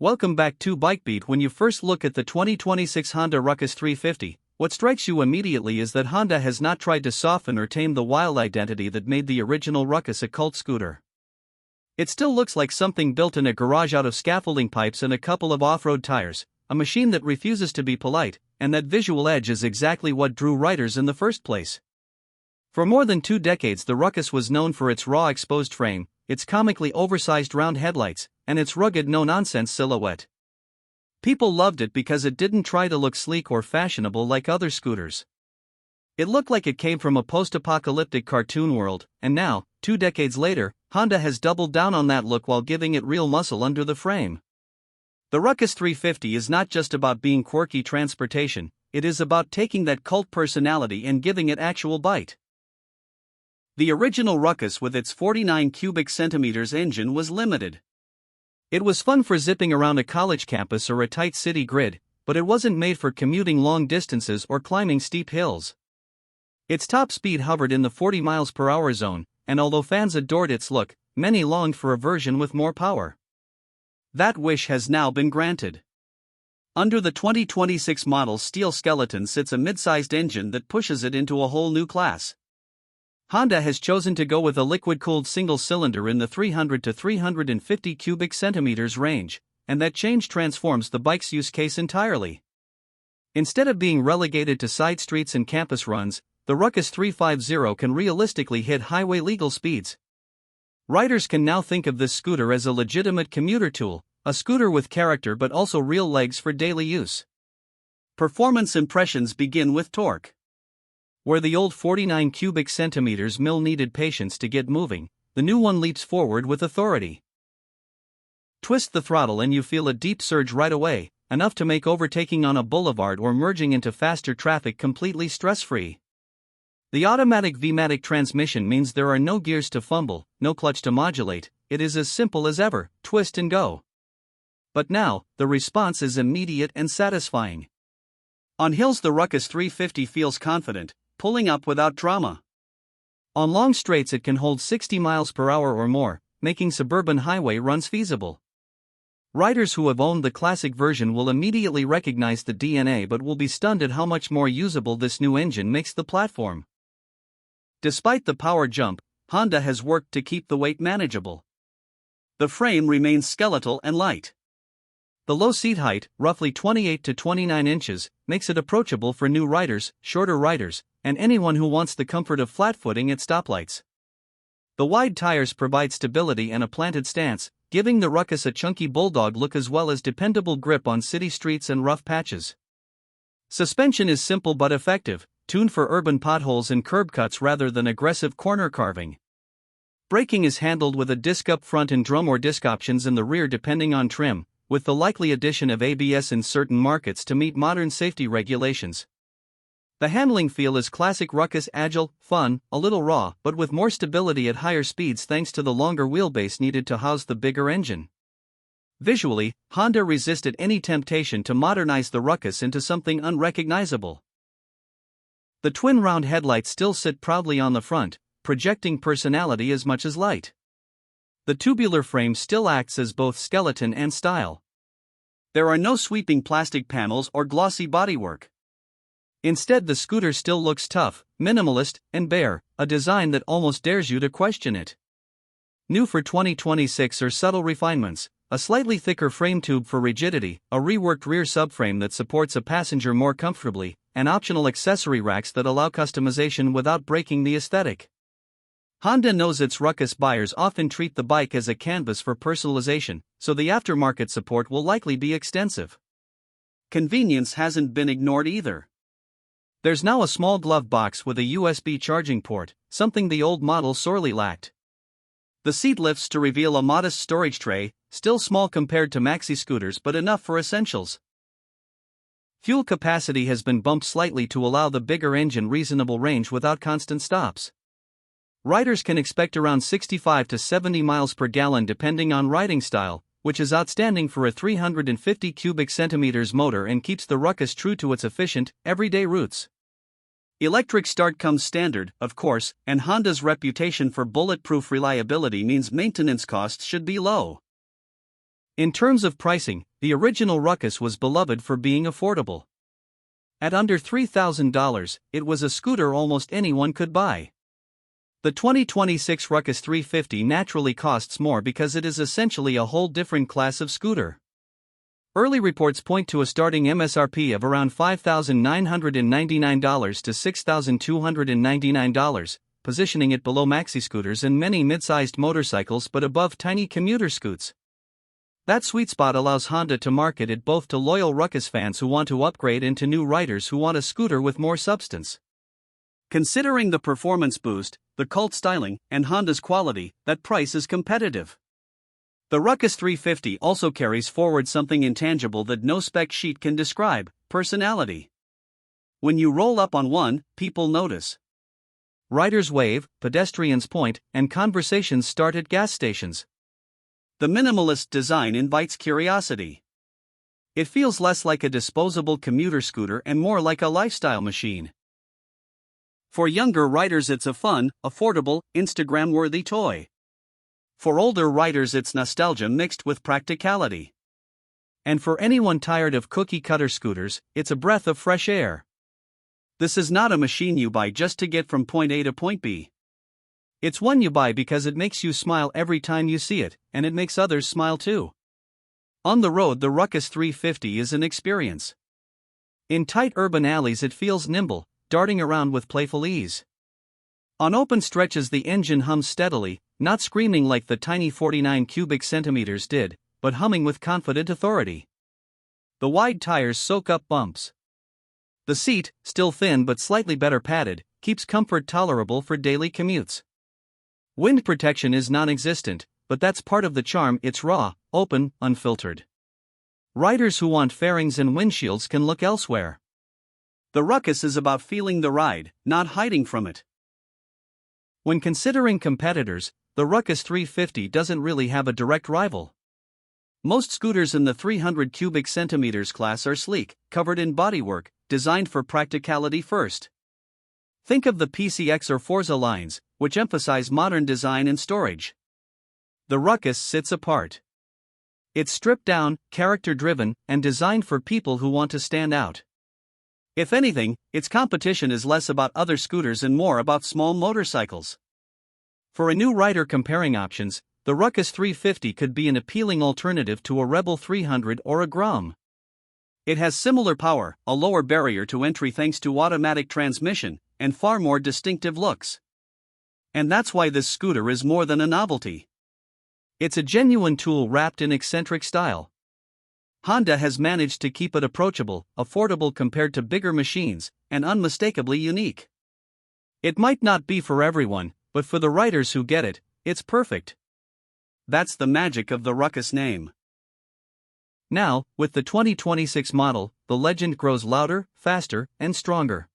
Welcome back to BikeBeat. When you first look at the 2026 Honda Ruckus 350, what strikes you immediately is that Honda has not tried to soften or tame the wild identity that made the original Ruckus a cult scooter. It still looks like something built in a garage out of scaffolding pipes and a couple of off-road tires, a machine that refuses to be polite, and that visual edge is exactly what drew riders in the first place. For more than 2 decades, the Ruckus was known for its raw exposed frame, its comically oversized round headlights, and its rugged no-nonsense silhouette. People loved it because it didn't try to look sleek or fashionable like other scooters. It looked like it came from a post-apocalyptic cartoon world, and now, 2 decades later, Honda has doubled down on that look while giving it real muscle under the frame. The Ruckus 350 is not just about being quirky transportation, it is about taking that cult personality and giving it actual bite. The original Ruckus with its 49 cubic centimeters engine was limited. It was fun for zipping around a college campus or a tight city grid, but it wasn't made for commuting long distances or climbing steep hills. Its top speed hovered in the 40 miles per hour zone, and although fans adored its look, many longed for a version with more power. That wish has now been granted. Under the 2026 model's steel skeleton sits a mid-sized engine that pushes it into a whole new class. Honda has chosen to go with a liquid-cooled single-cylinder in the 300 to 350 cubic centimeters range, and that change transforms the bike's use case entirely. Instead of being relegated to side streets and campus runs, the Ruckus 350 can realistically hit highway-legal speeds. Riders can now think of this scooter as a legitimate commuter tool, a scooter with character but also real legs for daily use. Performance impressions begin with torque. Where the old 49 cubic centimeters mill needed patience to get moving, the new one leaps forward with authority. Twist the throttle and you feel a deep surge right away, enough to make overtaking on a boulevard or merging into faster traffic completely stress-free. The automatic V-Matic transmission means there are no gears to fumble, no clutch to modulate, it is as simple as ever, twist and go. But now, the response is immediate and satisfying. On hills the Ruckus 350 feels confident, pulling up without drama. On long straights it can hold 60 miles per hour or more, making suburban highway runs feasible. Riders who have owned the classic version will immediately recognize the DNA but will be stunned at how much more usable this new engine makes the platform. Despite the power jump, Honda has worked to keep the weight manageable. The frame remains skeletal and light. The low seat height, roughly 28 to 29 inches, makes it approachable for new riders, shorter riders, and anyone who wants the comfort of flat footing at stoplights. The wide tires provide stability and a planted stance, giving the Ruckus a chunky bulldog look as well as dependable grip on city streets and rough patches. Suspension is simple but effective, tuned for urban potholes and curb cuts rather than aggressive corner carving. Braking is handled with a disc up front and drum or disc options in the rear depending on trim, with the likely addition of ABS in certain markets to meet modern safety regulations. The handling feel is classic Ruckus, agile, fun, a little raw, but with more stability at higher speeds thanks to the longer wheelbase needed to house the bigger engine. Visually, Honda resisted any temptation to modernize the Ruckus into something unrecognizable. The twin round headlights still sit proudly on the front, projecting personality as much as light. The tubular frame still acts as both skeleton and style. There are no sweeping plastic panels or glossy bodywork. Instead, the scooter still looks tough, minimalist, and bare, a design that almost dares you to question it. New for 2026 are subtle refinements, a slightly thicker frame tube for rigidity, a reworked rear subframe that supports a passenger more comfortably, and optional accessory racks that allow customization without breaking the aesthetic. Honda knows its Ruckus buyers often treat the bike as a canvas for personalization, so the aftermarket support will likely be extensive. Convenience hasn't been ignored either. There's now a small glove box with a USB charging port, something the old model sorely lacked. The seat lifts to reveal a modest storage tray, still small compared to maxi scooters but enough for essentials. Fuel capacity has been bumped slightly to allow the bigger engine reasonable range without constant stops. Riders can expect around 65 to 70 miles per gallon depending on riding style, which is outstanding for a 350 cubic centimeters motor and keeps the Ruckus true to its efficient, everyday roots. Electric start comes standard, of course, and Honda's reputation for bulletproof reliability means maintenance costs should be low. In terms of pricing, the original Ruckus was beloved for being affordable. At under $3,000, it was a scooter almost anyone could buy. The 2026 Ruckus 350 naturally costs more because it is essentially a whole different class of scooter. Early reports point to a starting MSRP of around $5,999 to $6,299, positioning it below maxi scooters and many mid-sized motorcycles but above tiny commuter scoots. That sweet spot allows Honda to market it both to loyal Ruckus fans who want to upgrade and to new riders who want a scooter with more substance. Considering the performance boost, the cult styling, and Honda's quality, that price is competitive. The Ruckus 350 also carries forward something intangible that no spec sheet can describe: personality. When you roll up on one, people notice. Riders wave, pedestrians point, and conversations start at gas stations. The minimalist design invites curiosity. It feels less like a disposable commuter scooter and more like a lifestyle machine. For younger riders, it's a fun, affordable, Instagram-worthy toy. For older riders, it's nostalgia mixed with practicality. And for anyone tired of cookie-cutter scooters, it's a breath of fresh air. This is not a machine you buy just to get from point A to point B. It's one you buy because it makes you smile every time you see it, and it makes others smile too. On the road, the Ruckus 350 is an experience. In tight urban alleys, it feels nimble, darting around with playful ease. On open stretches, the engine hums steadily, not screaming like the tiny 49 cubic centimeters did, but humming with confident authority. The wide tires soak up bumps. The seat, still thin but slightly better padded, keeps comfort tolerable for daily commutes. Wind protection is non-existent, but that's part of the charm. It's raw, open, unfiltered. Riders who want fairings and windshields can look elsewhere. The Ruckus is about feeling the ride, not hiding from it. When considering competitors, the Ruckus 350 doesn't really have a direct rival. Most scooters in the 300 cubic centimeters class are sleek, covered in bodywork, designed for practicality first. Think of the PCX or Forza lines, which emphasize modern design and storage. The Ruckus sits apart. It's stripped down, character-driven, and designed for people who want to stand out. If anything, its competition is less about other scooters and more about small motorcycles. For a new rider comparing options, the Ruckus 350 could be an appealing alternative to a Rebel 300 or a Grom. It has similar power, a lower barrier to entry thanks to automatic transmission, and far more distinctive looks. And that's why this scooter is more than a novelty. It's a genuine tool wrapped in eccentric style. Honda has managed to keep it approachable, affordable compared to bigger machines, and unmistakably unique. It might not be for everyone, but for the riders who get it, it's perfect. That's the magic of the Ruckus name. Now, with the 2026 model, the legend grows louder, faster, and stronger.